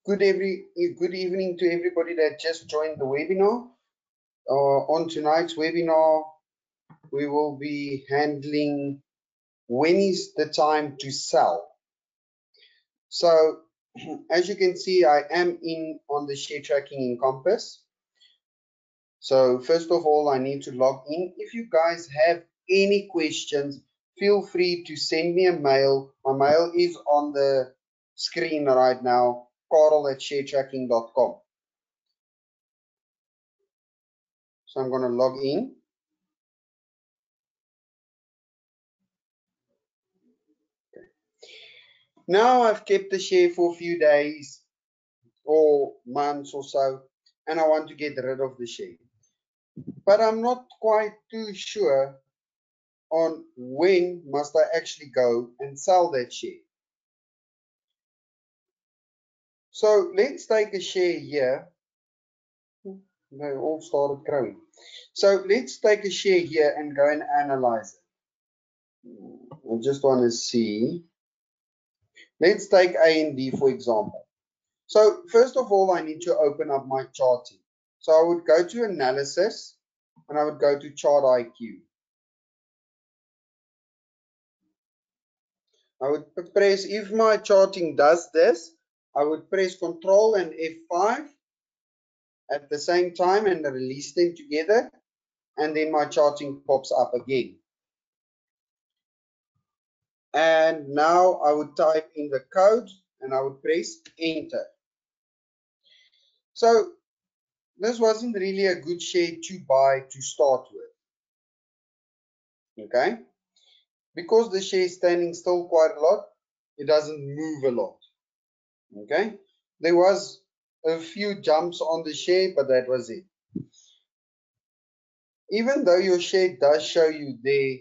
Good evening to everybody that just joined the webinar. On tonight's webinar, we will be handling when is the time to sell. So as you can see, I am on the Sharetrackin in Compass. So first of all, I need to log in. If you guys have any questions, feel free to send me a mail. My mail is on the screen right now, karel@sharetrackin.com. So I'm going to log in. Now I've kept the share for a few days or months or so, and I want to get rid of the share. But I'm not quite too sure on when must I actually go and sell that share. So let's take a share here. They all started growing. So let's take a share here and go and analyze it. I just want to see. Let's take A&D for example. So first of all, I need to open up my charting. So I would go to analysis and I would go to chart IQ. I would press, if my charting does this, I would press Control and F5 at the same time and release them together, and then my charting pops up again. And now I would type in the code and I would press enter. So this wasn't really a good share to buy to start with. Okay, because the share is standing still quite a lot, it doesn't move a lot. Okay, there was a few jumps on the share, but that was it. Even though your share does show you there,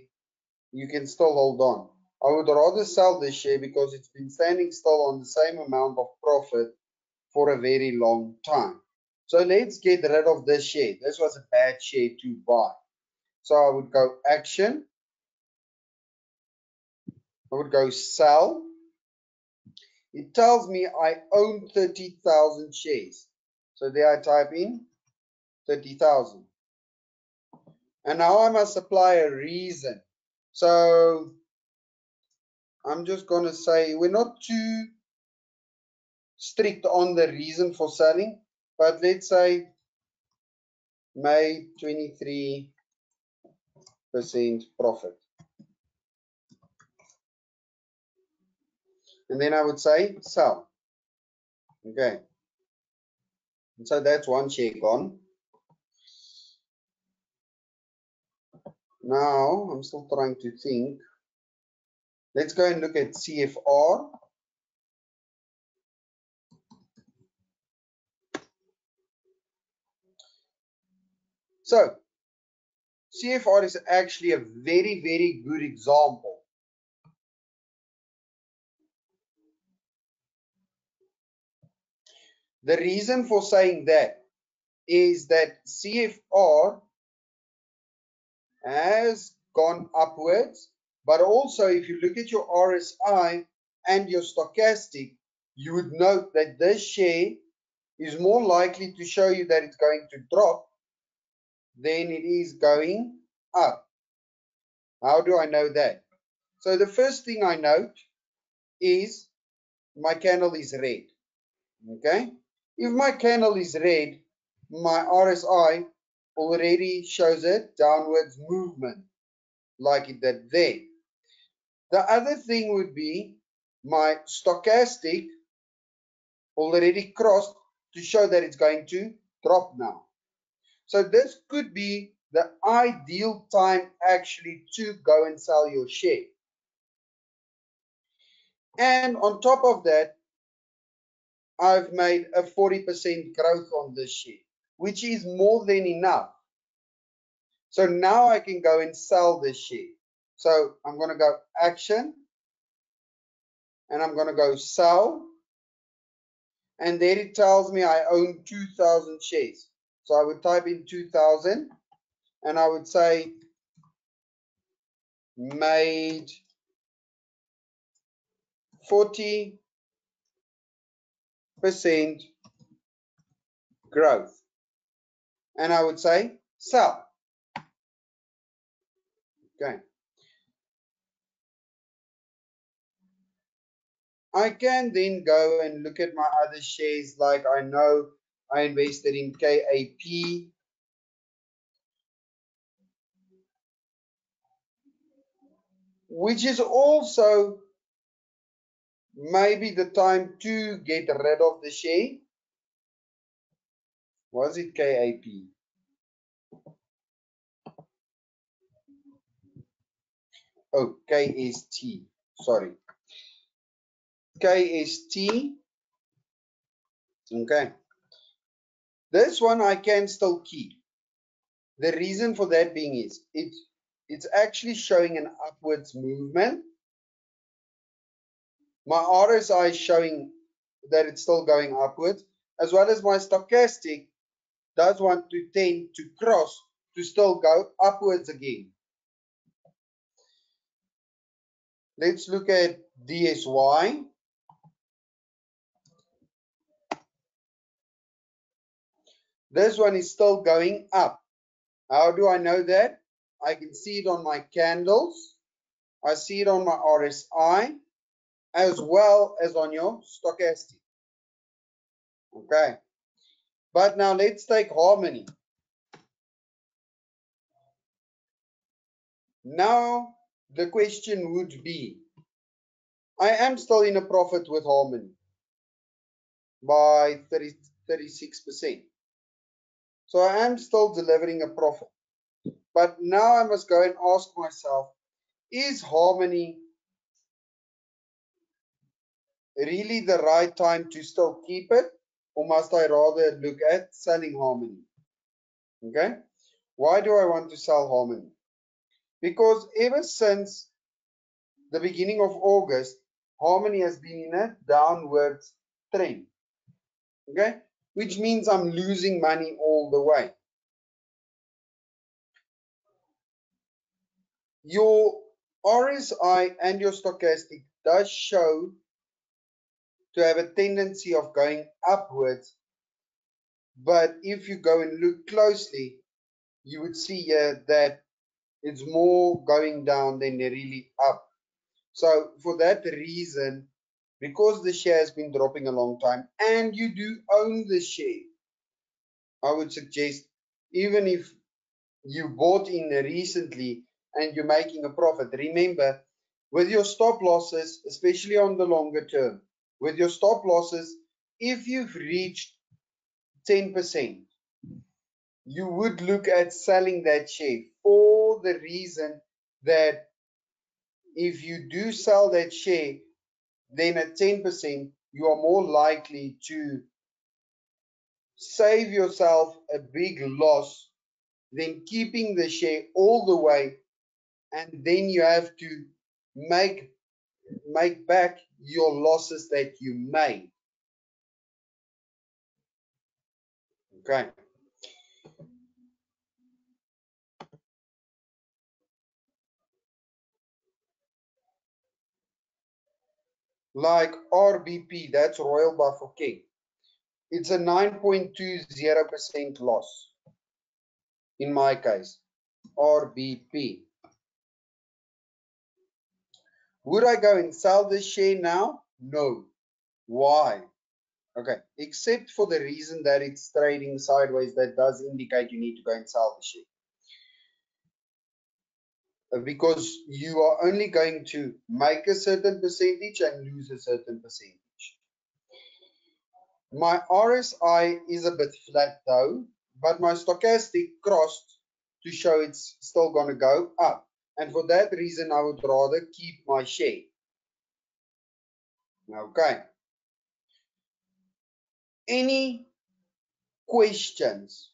you can still hold on. I would rather sell this share because it's been standing still on the same amount of profit for a very long time. So let's get rid of this share. This was a bad share to buy. So I would go action. I would go sell. It tells me I own 30,000 shares. So there I type in 30,000. And now I must apply a reason. So I'm just going to say we're not too strict on the reason for selling, but let's say made 23% profit. And then I would say sell. Okay. And so that's one share gone. Now I'm still trying to think. Let's go and look at CFR. So CFR is actually a very, very good example. The reason for saying that is that CFR has gone upwards, but also if you look at your RSI and your stochastic, you would note that this share is more likely to show you that it's going to drop than it is going up. How do I know that? So the first thing I note is my candle is red. Okay, if my candle is red, my RSI already shows a downwards movement like it did there. The other thing would be my stochastic already crossed to show that it's going to drop now. So this could be the ideal time actually to go and sell your share. And on top of that, I've made a 40% growth on this share, which is more than enough. So now I can go and sell this share. So I'm going to go action and I'm going to go sell. And there it tells me I own 2,000 shares. So I would type in 2,000 and I would say made 40% growth. And I would say sell. Okay. I can then go and look at my other shares, like I know I invested in KAP. Which is also maybe the time to get rid of the share. Was it KAP? Oh, KST. Sorry. KST. Okay. This one I can still keep. The reason for that being is it's actually showing an upwards movement. My RSI is showing that it's still going upwards, as well as my stochastic does want to tend to cross to still go upwards again. Let's look at DSY. This one is still going up. How do I know that? I can see it on my candles. I see it on my RSI, as well as on your stochastic. Okay. But now let's take Harmony. Now the question would be, I am still in a profit with Harmony by 36%. So I am still delivering a profit. But now I must go and ask myself, is Harmony really the right time to still keep it, or must I rather look at selling Harmony? Okay. Why do I want to sell Harmony? Because ever since the beginning of August, Harmony has been in a downward trend. Okay. Which means I'm losing money all the way. Your RSI and your stochastic does show to have a tendency of going upwards, but if you go and look closely, you would see here that it's more going down than really up. So for that reason, because the share has been dropping a long time and you do own the share, I would suggest, even if you bought in recently and you're making a profit, remember, with your stop losses, especially on the longer term, with your stop losses, if you've reached 10%, you would look at selling that share, for the reason that if you do sell that share, then at 10%, you are more likely to save yourself a big loss than keeping the share all the way, and then you have to make back your losses that you made. Okay. Like RBP, that's Royal Bafokeng. It's a 9.20% loss in my case. RBP. Would I go and sell this share now? No. Why? Okay, except for the reason that it's trading sideways, that does indicate you need to go and sell the share. Because you are only going to make a certain percentage and lose a certain percentage. My RSI is a bit flat though, but my stochastic crossed to show it's still going to go up. And for that reason, I would rather keep my share. Okay. Any questions?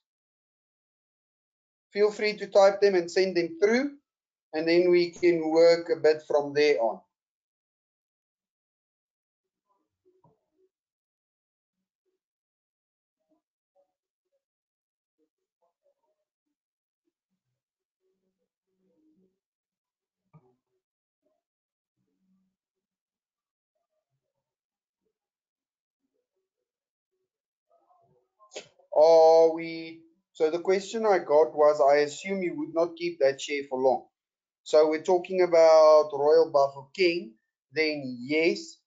Feel free to type them and send them through, and then we can work a bit from there on. Are we? So the question I got was, I assume you would not keep that share for long. So we're talking about Royal Buffalo King, then yes,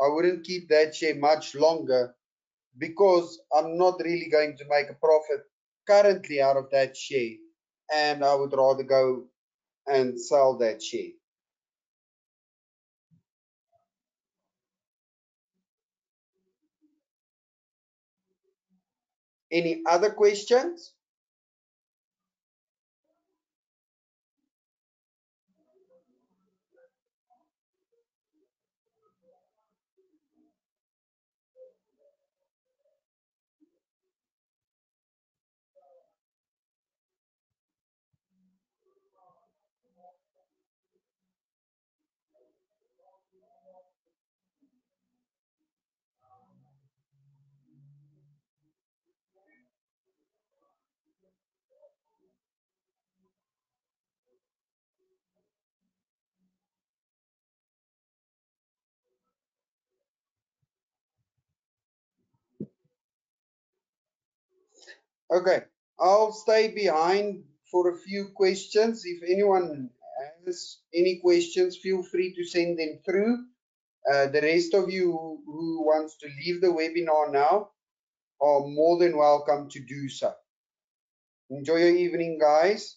I wouldn't keep that share much longer because I'm not really going to make a profit currently out of that share, and I would rather go and sell that share. Any other questions? Okay, I'll stay behind for a few questions. If anyone has any questions, feel free to send them through. The rest of you who wants to leave the webinar now are more than welcome to do so. Enjoy your evening, guys.